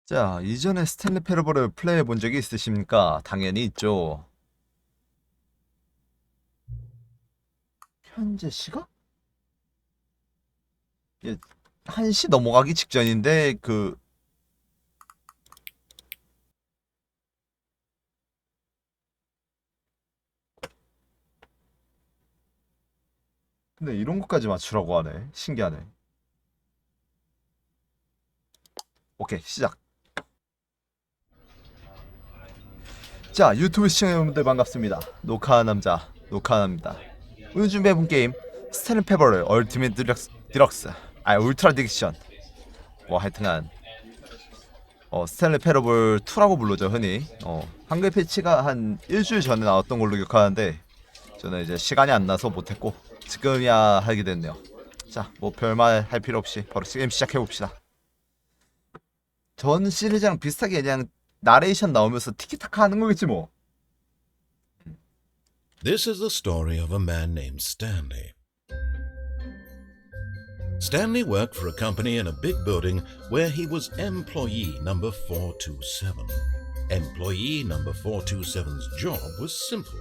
자, 이전에 스탠리 페러블을 플레이해 본 적이 있으십니까? 당연히 있죠. 현재 시각? 예, 1시 넘어가기 직전인데 근데 이런 것까지 맞추라고 하네. 신기하네. 오케이, 시작. 자, 유튜브 시청자 여러분들 반갑습니다. 녹화한 남자, 녹화합니다. 오늘 준비해본 게임 스탠리 페러블 얼티밋 디럭스, 울트라 딕션. 뭐 하여튼간 스탠리 페러블 2라고 부르죠, 흔히. 한글 패치가 한 일주일 전에 나왔던 걸로 기억하는데 저는 이제 시간이 안 나서 못했고 지금이야 하게 됐네요. 자, 뭐 별말 할 필요 없이 바로 게임 시작해봅시다. 전 시리즈랑 비슷하게 그냥 나레이션 나오면서 티키타카 하는 거겠지 뭐. This is the story of a man named Stanley. Stanley worked for a company in a big building where he was employee number 427. Employee number 427's job was simple.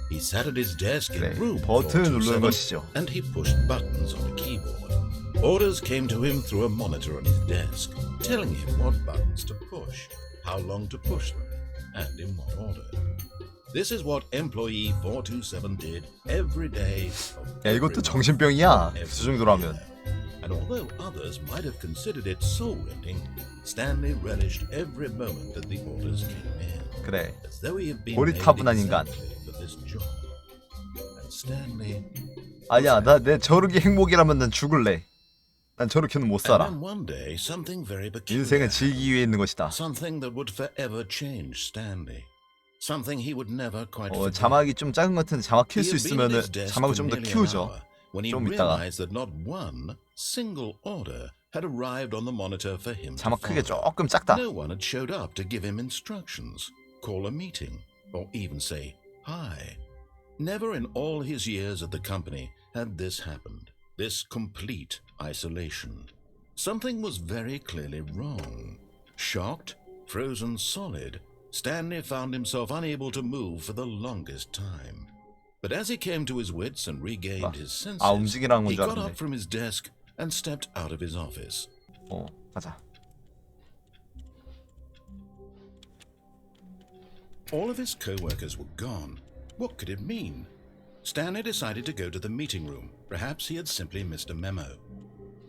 He sat at his desk in 그래, room 버튼을 누르는 427 것이죠. and he pushed buttons on a keyboard. Orders came to him through a monitor on his desk, telling him what buttons to push, how long to push them, and in what order. This is what employee 427 did every day. 야, 이것도 정신병이야. 그 정도로 하면. And although others might have considered it soul-rending, Stanley relished every moment that the orders came in. 그래. As though he had been 고리타분한 made 인간. exactly for this job. And Stanley. 아니야, 내 저렇게 행복이라면 난 죽을래. 난 저렇게는 못 And 살아. then one day, something very peculiar. 인생은 즐기기 위해 있는 것이다. Something that would forever change Stanley. Something he would never quite forget. 자막이 좀 작은 것 같은데 자막 킬 수 He had been at 있으면은 his desk 자막을 for 좀 더 nearly an 키우죠. hour when he 좀 이따가. realized that not one single order had arrived on the monitor for him to 자막 크게 follow. 조금 작다. No one had showed up to give him instructions, call a meeting, or even say hi. Never in all his years at the company had this happened. This complete isolation. Something was very clearly wrong. Shocked, frozen solid, Stanley found himself unable to move for the longest time. But as he came to his wits and regained his senses, 움직이라는 건 he 줄 got 알았네. up from his desk and stepped out of his office. 가자. All of his co-workers were gone. What could it mean? Stanley decided to go to the meeting room. Perhaps he had simply missed a memo.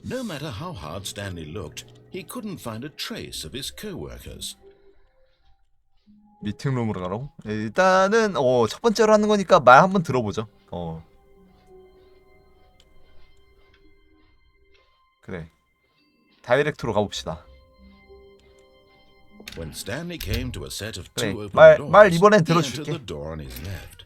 No matter how hard Stanley looked, he couldn't find a trace of his co-workers. 미팅룸으로 가라고? 일단은 첫 번째로 하는 거니까 말 한번 들어보죠. 그래. 다이렉트로 가봅시다. When Stanley came to a set of 그래. two open 말 doors, 이번엔 he entered 들어줄게. the door on his left.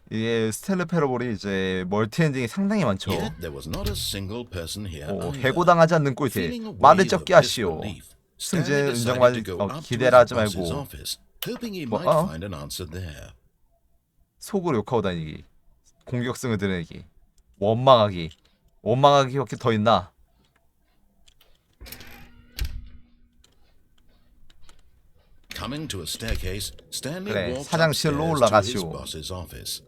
이게 스탠리 페러블이 이제 멀티 엔딩이 상당히 많죠. Yet there was not a single person here either. 해고당하지 않는 꼴대. Feeling a 말을 wave of 적게 하시오. disbelief, 승진 Stanley 인정만 decided to go up to 기대를 his 하지 boss's 말고 office, hoping he 뭐, might find an answer there. 속으로 욕하고 다니기, 공격성을 드러내기, 원망하기밖에 더 있나? Coming to a staircase, Stanley 그래, walked 사장실로 upstairs to his 올라가시오. boss's office.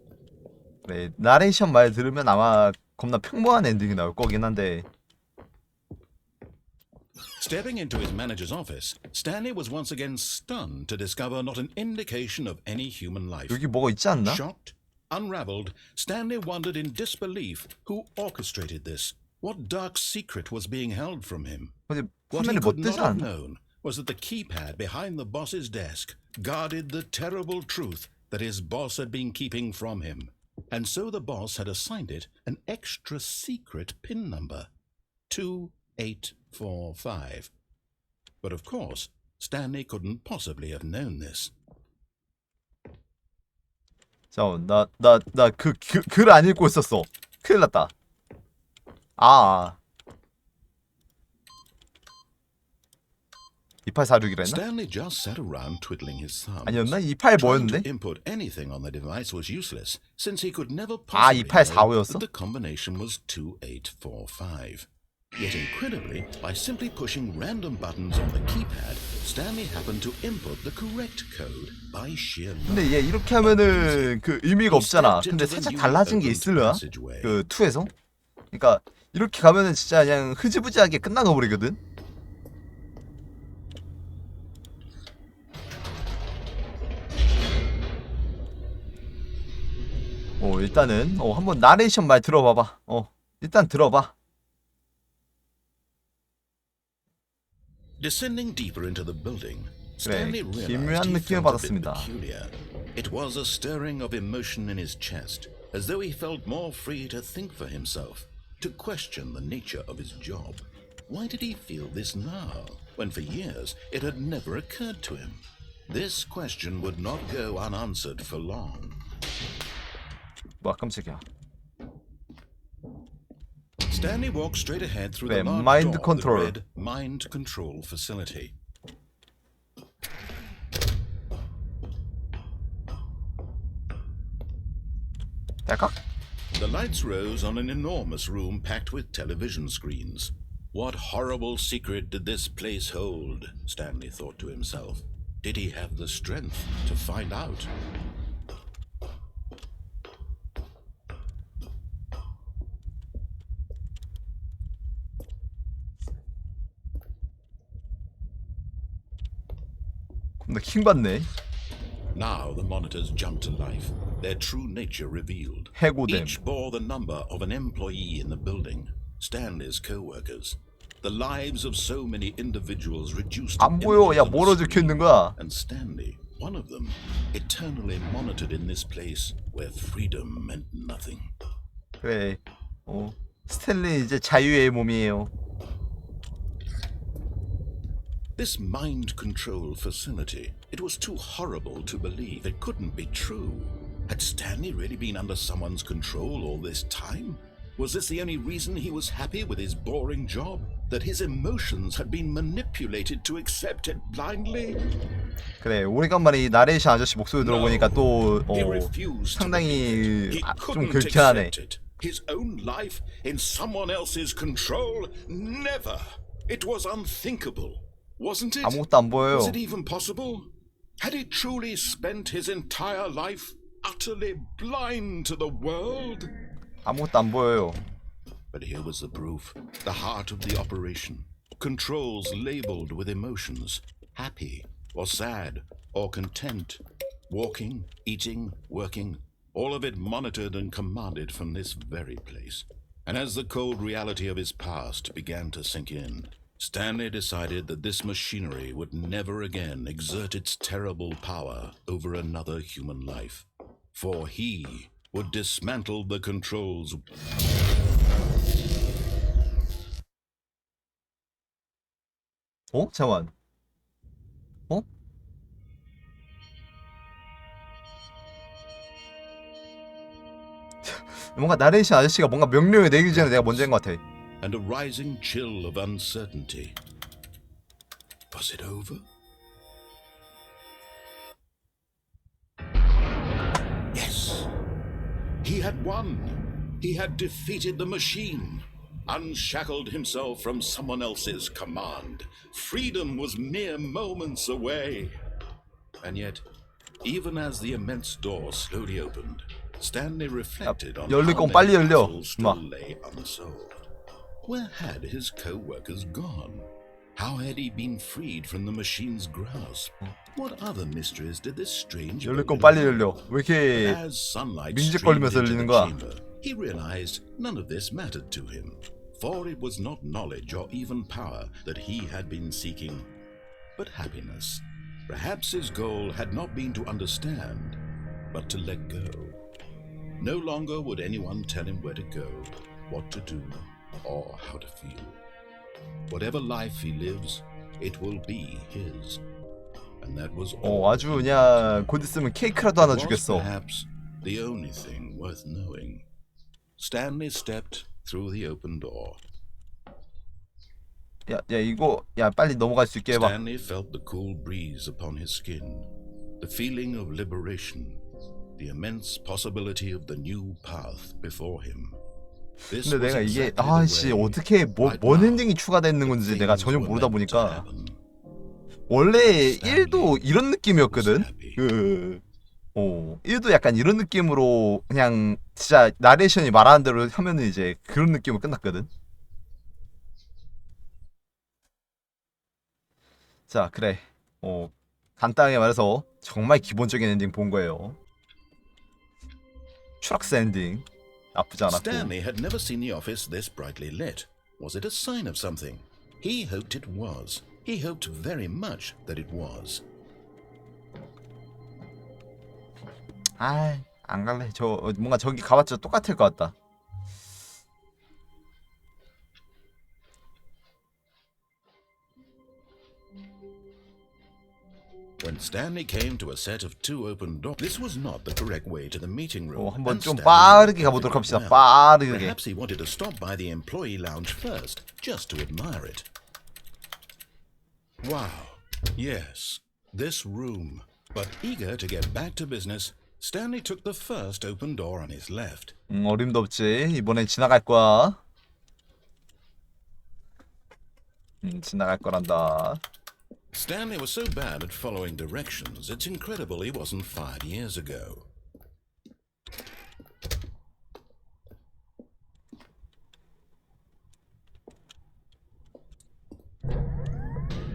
그래, 나레이션 말 들으면 아마 겁나 평범한 엔딩이 나올 거긴 한데. Stepping into his manager's office, Stanley was once again stunned to discover not an indication of any human life. 여기 뭐가 있지 않나? Shocked, unraveled, Stanley wondered in disbelief who orchestrated this. What dark secret was being held from him? 근데 What he 화면에 뭐 could not 뜨지 have 않나? known was that the keypad behind the boss's desk guarded the terrible truth that his boss had been keeping from him. And so the boss had assigned it an extra secret PIN number, 2845. But of course, Stanley couldn't possibly have known this. 잠깐만, 나 글 안 읽고 있었어. 큰일 났다. 아. 2846이라 했나? Stanley just sat around twiddling his thumbs. 아니었나? 28 Trying to 뭐였는데? input anything on the device was useless, since he could never 아, possibly 2845 know 였어? that the combination was 2845. Yet incredibly, by simply pushing random buttons on the keypad, Stanley happened to input the correct code by sheer luck. 근데 얘 이렇게 하면은 그 의미가 없잖아. 근데 살짝 달라진 게 있으려나? 그 2에서? 그러니까 이렇게 가면은 진짜 그냥 흐지부지하게 끝나가 버리거든. 일단은 한번 나레이션 말 들어봐봐. 일단 들어봐. Descending deeper into the building, 그래, Stanley realized 기묘한 he 느낌을 felt a bit 받았습니다. peculiar. It was a stirring of emotion in his chest, as though he felt more free to think for himself, to question the nature of his job. Why did he feel this now, when for years it had never occurred to him? This question would not go unanswered for long. 뭐야, 깜짝이야. Stanley walked straight ahead through 그래, the large mind door control. that read Mind Control Facility. 될까? The lights rose on an enormous room packed with television screens. What horrible secret did this place hold? Stanley thought to himself. Did he have the strength to find out? 겁나 킹받네. Now the monitors jumped to life, their true nature revealed. 해고됨. Each bore the number of an employee in the building, Stanley's co-workers. The lives of so many individuals reduced to 안 보여. 야, images on 뭐로 the 적혀 있는 screen. 거야? And Stanley, one of them, eternally monitored in this place where freedom meant nothing. 그래. 스탠리 이제 자유의 몸이에요. This mind control facility, it was too horrible to believe. It couldn't be true. Had Stanley really been under someone's control all this time? Was this the only reason he was happy with his boring job? That his emotions had been manipulated to accept it blindly? 그래, 오래간만에 이 나레이션 아저씨 목소리 들어보니까 또 He refused to 상당히 believe it. He 좀 couldn't 불쾌하네. accept it. His own life in someone else's control? Never. It was unthinkable. Wasn't it? 아무것도 안 보여요. Was it even possible? Had he truly spent his entire life utterly blind to the world? 아무것도 안 보여요. But here was the proof, the heart of the operation. Controls labeled with emotions, happy or sad or content. Walking, eating, working, all of it monitored and commanded from this very place. And as the cold reality of his past began to sink in, Stanley decided that this machinery would never again exert its terrible power over another human life. For he would dismantle the controls. 잠깐만. 뭔가 나레이션 아저씨가 뭔가 명령을 내리기 전에 내가 먼저 한 것 같아. And a rising chill of uncertainty. Was it over? Yes. He had won. He had defeated the machine, unshackled himself from someone else's command. Freedom was mere moments away. And yet, even as the immense door slowly opened, Stanley reflected on 열릴 how 건 빨리 many 열려. puzzles still lay unsolved. Where had his co-workers gone? How had he been freed from the machine's grasp? What other mysteries did this strange 열릴 건 building 빨리 hold? 열려. 왜 이렇게 As sunlight 민직거리면서 streamed into 열리는 the 거야? chamber, he realized none of this mattered to him, for it was not knowledge or even power that he had been seeking, but happiness. Perhaps his goal had not been to understand, but to let go. No longer would anyone tell him where to go, what to do, or how to feel. Whatever life he lives, it will be his. And that was all. 아주 그냥 곧 있으면 케이크라도 하나 was 주겠어. perhaps the only thing worth knowing. Stanley stepped through the open door. 야 이거 빨리 넘어갈 수 있게 해봐. Stanley felt the cool breeze upon his skin, the feeling of liberation, the immense possibility of the new path before him. This 근데 was 내가 이게 exactly the 아씨 way 어떻게 right 뭔 now 엔딩이 추가되는 건지 내가 things 전혀 were 모르다 meant to 보니까 happen. 원래 Stanley 1도 이런 was 느낌이었거든. happy. 1도 약간 이런 느낌으로 그냥 진짜 나레이션이 말하는 대로 하면은 이제 그런 느낌으로 끝났거든. 자, 그래. 간단하게 말해서 정말 기본적인 엔딩 본 거예요. 추락스 엔딩 나쁘지 않았고. Stanley had never seen the office this brightly lit. Was it a sign of something? He hoped it was. He hoped very much that it was. 안 갈래. 뭔가 저기 가봤자 똑같을 것 같다. When Stanley came to a set of two open doors, this was not the correct way to the meeting room. 한번 and 좀 Stanley 빠르게 knew 가보도록 it 합시다. well. 빠르게. Perhaps he wanted to stop by the employee lounge first, just to admire it. Wow, yes, this room. But eager to get back to business, Stanley took the first open door on his left. 어림도 없지. 이번엔 지나갈 거야. 지나갈 거란다. Stanley was so bad at following directions, it's incredible he wasn't fired years ago.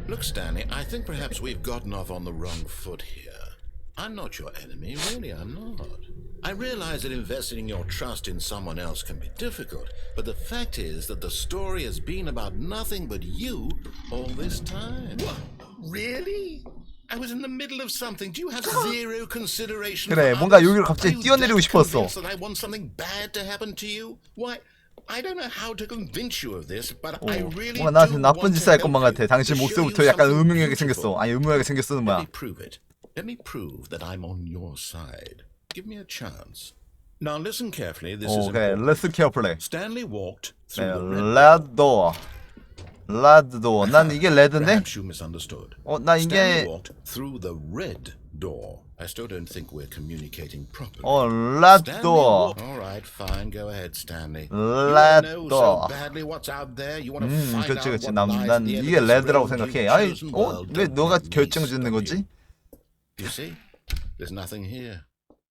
Look, Stanley, I think perhaps we've gotten off on the wrong foot here. I'm not your enemy, really, I'm not. I realize that investing your trust in someone else can be difficult, but the fact is that the story has been about nothing but you all this time. What? Really? I was in the middle of something. Do you have zero consideration 그래, for 뭔가 others? 여기로 갑자기 Are you 뛰어내리고 that 싶었어. convinced that I want something bad to happen to you? Why? I don't know how to convince you of this, but I really 뭔가 나한테 do 나쁜 want 짓 to 할 help 것만 you, 같아. 당신 to show you 목소리부터 약간 something 음흉하게 beautiful. 생겼어. 아니 음흉하게 생겼어는 Let 뭐야? me prove it. Let me prove that I'm on your side. Give me a chance. Now listen carefully. This is 그래. important. Listen carefully. Stanley walked through 네, the red 레드 도어. 레드 도어. 난 이게 레드인데? Perhaps you misunderstood. 나 Stanley 이게 walked through the red door. I still don't think we're communicating properly. 레드 Stanley 도어. walked. All right, fine. Go ahead, Stanley. You Red know door. so badly what's out there. You want to find 그렇지 out 그렇지. what lies at 난 the end 이게 of this 레드라고 road 생각해. you've 아니 chosen. Well, 왜 don't 너가 let me 결정 짓는 stop 거지? you see, there's nothing here.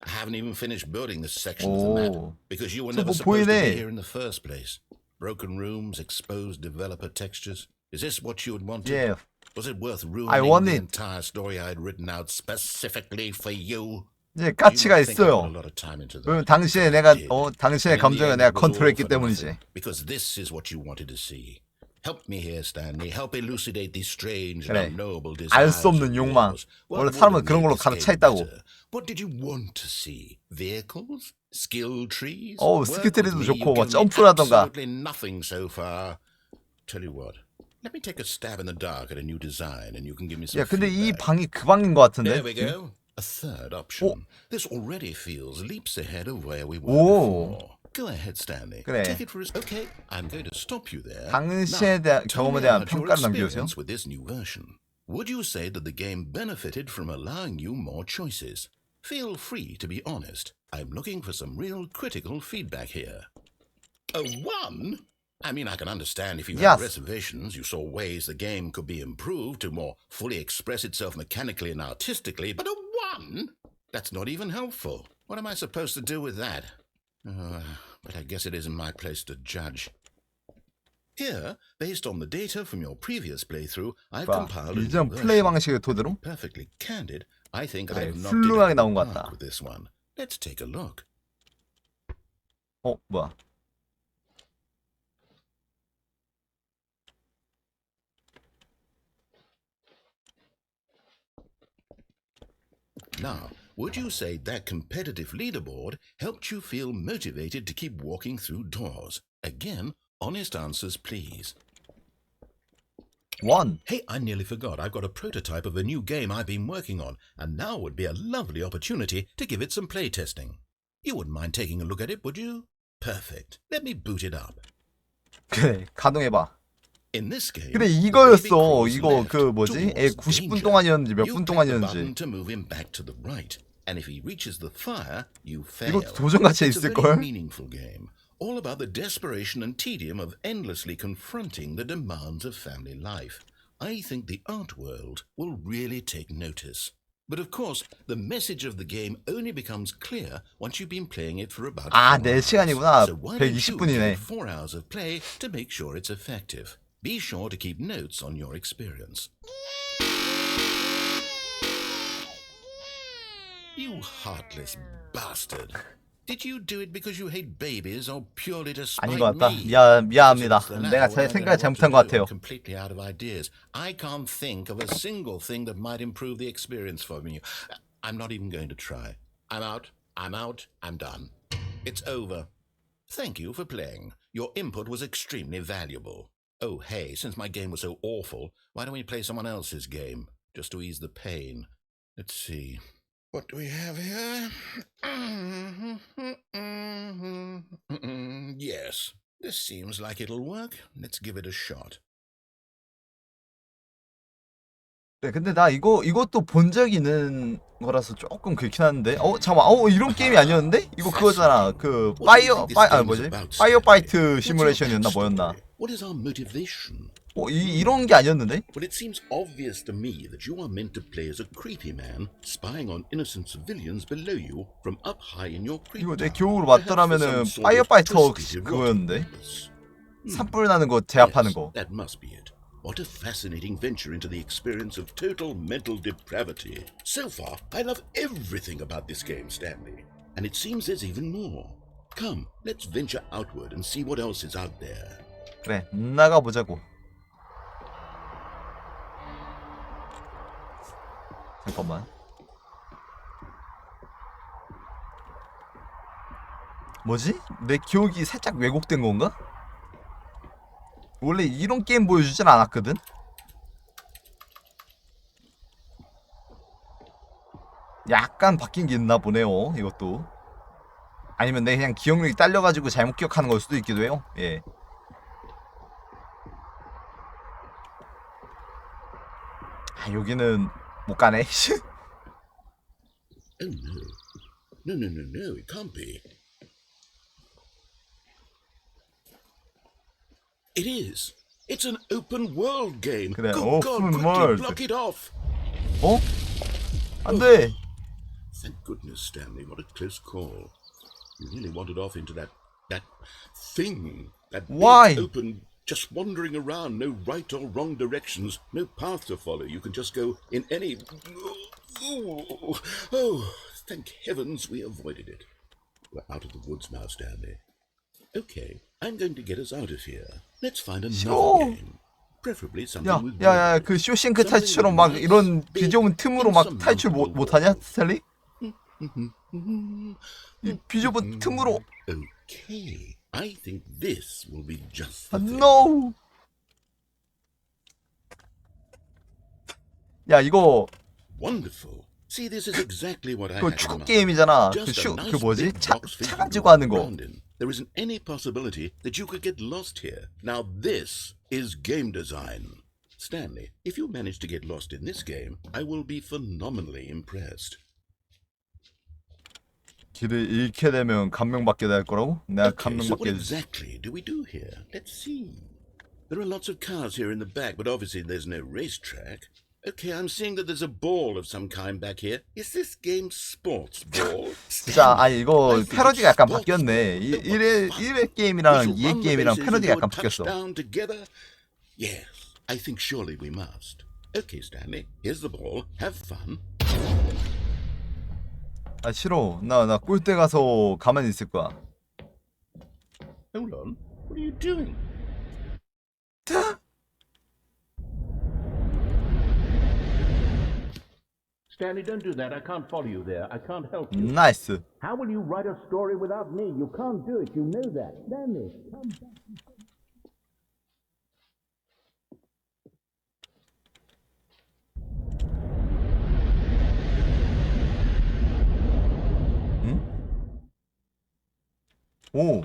I haven't even finished building this section of the map because you were never 뭐 supposed to 보이네. be here in the first place. Broken rooms, exposed developer textures. Is this what you had wanted? Yeah. Was it worth I ruining want the it. entire story I had written out specifically for you? 이제 까치가 You must think I put 있어요. a lot of time into that. 왜냐면 당신의 내가 did. 당신의 And in the 감정을 end, 내가 it was all 컨트롤했기 for nothing, 때문이지. Because this is what you wanted to see. Help me here, Stanley. Help elucidate these strange 그래. and unknowable 알 desires 수 없는 of 욕망. yours. 원래 What 사람은 would 그런 have 걸로 made 가득 this 차 game 있다고. better? What did you want to see? Vehicles? Skill trees? 스킬트리도 Work with me. 좋고 막 You've given me 점프라던가. absolutely nothing so far. Tell you what. Let me take a stab in the dark at a new design, and you can give me some 야 근데 이 feedback. 방이 그 방인 것 같은데? There we go. A third option. This already feels leaps ahead of where we were 오. before. Go ahead, Stanley. 그래. Take it for a... Okay, I'm going to stop you there. 당신에 대한 Tell 경험에 me 대한 about your 평가를 남겨주세요. experience with this new version. Would you say that the game benefited from allowing you more choices? Feel free to be honest. I'm looking for some real critical feedback here. A 1? I mean, I can understand if you had Yes. reservations, you saw ways the game could be improved to more fully express itself mechanically and artistically, but a 1? That's not even helpful. What am I supposed to do with that? But I guess it isn't my place to judge. Here, based on the data from your previous playthrough, I've compiled a new 이전 플레이 version. 방식을 토대로 Perfectly candid, I think 그래, I've knocked it 훌륭하게 out 나온 of 것 the 같다. park with this one. Let's take a look. 뭐야? Now, would you say that competitive leaderboard helped you feel motivated to keep walking through doors? Again, honest answers, please. 1. Hey, I nearly forgot. I've got a prototype of a new game I've been working on, and now would be a lovely opportunity to give it some playtesting. You wouldn't mind taking a look at it, would you? Perfect. Let me boot it up. 그래, 가동해봐. In this game, 그래, the baby 이거였어. crawls 이거 left 그 뭐지? towards 90분 danger. 동안이었는지 몇 You 분 click the 동안이었는지. button to move him back to the right, and if he reaches the fire, you fail. 이거 도전 가치에 It's a very 있을걸? meaningful game. all about the desperation and tedium of endlessly confronting the demands of family life. I think the art world will really take notice. But of course, the message of the game only becomes clear once you've been playing it for about 4 아, hours. 4시간이구나. So why don't you 120분이네. give 4 hours of play to make sure it's effective? Be sure to keep notes on your experience. You heartless bastard. Did you do it because you hate babies or purely to spite 아닌 것 같다. me? 미안합니다. If it's the latter, 내가 well, I don't 생각을 know what 잘못한 to 것 do. 같아요. I'm completely out of ideas. I can't think of a single thing that might improve the experience for me. I'm not even going to try. I'm out. I'm done. It's over. Thank you for playing. Your input was extremely valuable. Oh, hey, since my game was so awful, why don't we play someone else's game, just to ease the pain? Let's see. What do we have here? Yes, this seems like it'll work. Let's give it a shot. 네, 근데 나 이것도 본 적 있는 거라서 조금 그렇긴 한데. 잠깐만. 이런 게임이 아니었는데? 이거 그거잖아. 그 파이어파이트 시뮬레이션이었나 뭐였나? What is our motivation? 이런 게 아니었는데? Well, it seems obvious to me that you are meant to play as a creepy man spying on innocent civilians below you from up high in your creep. 이거 내 기억으로 맞더라면은 파이어파이터 그거였는데? 산불 나는 거 제압하는 거. That must be it. What a fascinating venture into the experience of total mental depravity. So far, I love everything about this game, Stanley. And it seems there's even more. Come, let's venture outward and see what else is out there. 그래, 나가보자고. 잠깐만. 뭐지? 내 기억이 살짝 왜곡된 건가? 원래 이런 게임 보여주진 않았거든? 약간 바뀐 게 있나 보네요, 이것도. 아니면 내 그냥 기억력이 딸려가지고 잘못 기억하는 걸 수도 있기도 해요. 예. 여기는 못 가네. Oh no, it can't be. It is. It's an open world game. 그래, Good God, open quickly world. block it off. 안 돼. Thank goodness, Stanley. What a close call. You really wandered off into that thing. That Why? big open, just wandering around, no right or wrong directions, no path to follow. You can just go in any. Oh, thank heavens we avoided it. We're out of the woods now, Stanley. Okay, I'm going to get us out of here. Let's find another game. Preferably something with 야, 그 쇼싱크 탈출처럼 막 이런 비좁은 틈으로 막 탈출 못하냐, 스탠리? 이 비좁은 틈으로. Okay, I think this will be just 아, the thing. no. 야, 이거 Wonderful. See, this is exactly what I 그 had in 축구 mind. 게임이잖아. Just a nice 그 뭐지? big 차 box filled 가지고 with 하는 거. ground in. There isn't any possibility that you could get lost here. Now this is game design. Stanley, if you manage to get lost in this game, I will be phenomenally impressed. 길을 잃게 되면 감명받게 될 거라고? 내가 Okay, so what 감명받게 되지. exactly do we do here? Let's see. There are lots of cars here in the back, but obviously there's no racetrack. Okay, I'm seeing that there's a ball of some kind back here. Is this game sports ball? 진짜 아니 이거 패러디가 약간 바뀌었네. 1회 게임이랑 2회 게임이랑 패러디가 약간 바뀌었어. Together? Yes, I think surely we must. Okay, Stanley, here's the ball. Have fun. 아 싫어. 나 꼴대 가서 가만히 있을 거야. Hold on. What are you doing? Stanley, don't do that. I can't follow you there. I can't help you. 나이스. How will you write a story without me? You can't do it. You know that. Stanley, come back. 오.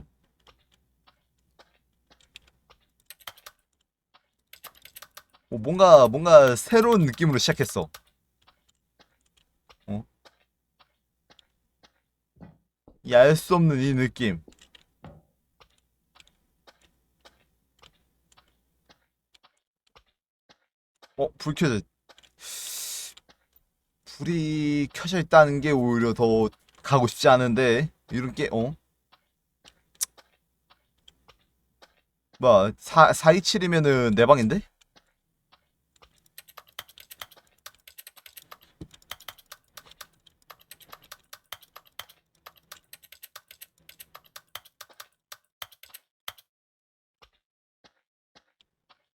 뭔가 새로운 느낌으로 시작했어. 이 알 수 없는 이 느낌. 불 켜져. 불이 켜져 있다는 게 오히려 더 가고 싶지 않은데 이런 게 뭐 427이면은 내 방인데?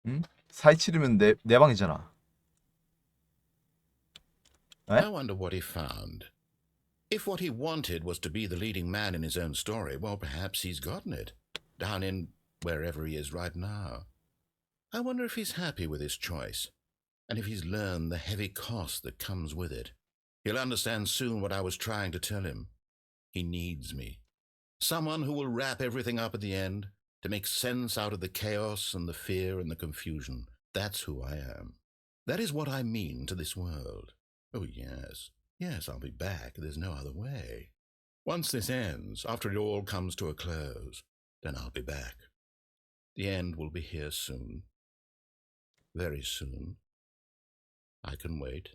응? 427이면 내 방이잖아. 에? I wonder what he found. If what he wanted was to be the leading man in his own story, well, perhaps he's gotten it. Down in wherever he is right now. I wonder if he's happy with his choice, and if he's learned the heavy cost that comes with it. He'll understand soon what I was trying to tell him. He needs me. Someone who will wrap everything up at the end, to make sense out of the chaos and the fear and the confusion. That's who I am. That is what I mean to this world. Oh, yes. Yes, I'll be back. There's no other way. Once this ends, after it all comes to a close, then I'll be back. The end will be here soon. Very soon. I can wait.